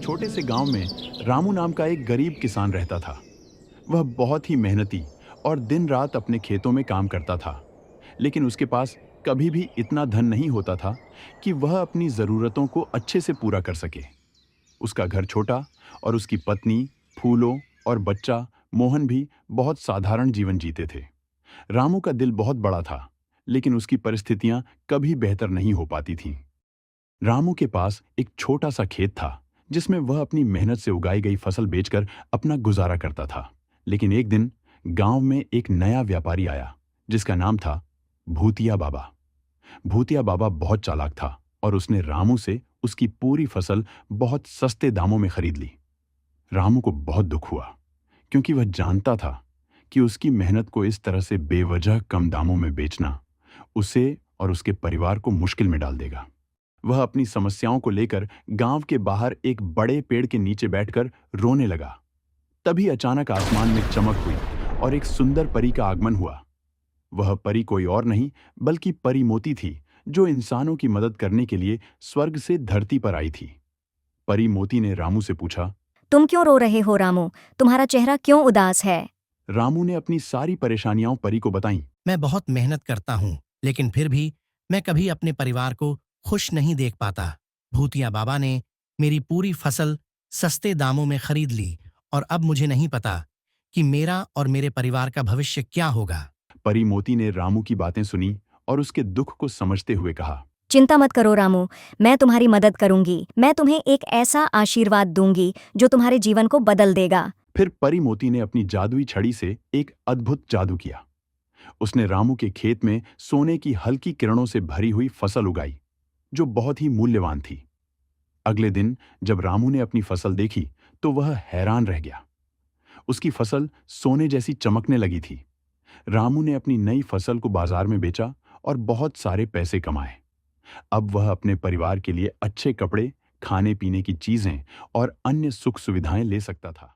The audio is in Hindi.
छोटे से गांव में रामू नाम का एक गरीब किसान रहता था। वह बहुत ही मेहनती और दिन रात अपने खेतों में काम करता था। लेकिन उसके पास कभी भी इतना धन नहीं होता था कि वह अपनी ज़रूरतों को अच्छे से पूरा कर सके। उसका घर छोटा और उसकी पत्नी, फूलों और बच्चा मोहन भी बहुत साधारण जीवन जीते थे। रामू का दिल बहुत बड़ा था, लेकिन उसकी परिस्थितियां कभी बेहतर नहीं हो पाती थीं। रामू के पास एक छोटा सा खेत था, जिसमें वह अपनी मेहनत से उगाई गई फसल बेचकर अपना गुजारा करता था। लेकिन एक दिन गांव में एक नया व्यापारी आया, जिसका नाम था भूतिया बाबा। भूतिया बाबा बहुत चालाक था और उसने रामू से उसकी पूरी फसल बहुत सस्ते दामों में खरीद ली। रामू को बहुत दुख हुआ, क्योंकि वह जानता था कि उसकी मेहनत को इस तरह से बेवजह कम दामों में बेचना उसे और उसके परिवार को मुश्किल में डाल देगा। वह अपनी समस्याओं को लेकर गांव के बाहर एक बड़े पेड़ के नीचे बैठकर रोने लगा। तभी अचानक आसमान में चमक हुई और एक सुंदर परी का आगमन हुआ। वह परी कोई और नहीं बल्कि परी मोती थी, जो इंसानों की मदद करने के लिए स्वर्ग से धरती पर आई थी। परी मोती ने रामू से पूछा। तुम क्यों रो रहे हो रामू? तुम्हारा चेहरा क्यों उदास है? रामू ने अपनी सारी परेशानियां परी को बताईं। मैं बहुत मेहनत करता हूँ, लेकिन फिर भी मैं कभी अपने परिवार को खुश नहीं देख पाता। भूतिया बाबा ने मेरी पूरी फसल सस्ते दामों में खरीद ली और अब मुझे नहीं पता कि मेरा और मेरे परिवार का भविष्य क्या होगा। परी मोती ने रामू की बातें सुनी और उसके दुख को समझते हुए कहा। चिंता मत करो रामू, मैं तुम्हारी मदद करूंगी। मैं तुम्हें एक ऐसा आशीर्वाद दूंगी जो तुम्हारे जीवन को बदल देगा। फिर परी मोती ने अपनी जादुई छड़ी से एक अद्भुत जादू किया। उसने रामू के खेत में सोने की हल्की किरणों से भरी हुई फसल उगाई, जो बहुत ही मूल्यवान थी। अगले दिन जब रामू ने अपनी फसल देखी तो वह हैरान रह गया। उसकी फसल सोने जैसी चमकने लगी थी। रामू ने अपनी नई फसल को बाजार में बेचा और बहुत सारे पैसे कमाए। अब वह अपने परिवार के लिए अच्छे कपड़े, खाने पीने की चीजें और अन्य सुख सुविधाएं ले सकता था।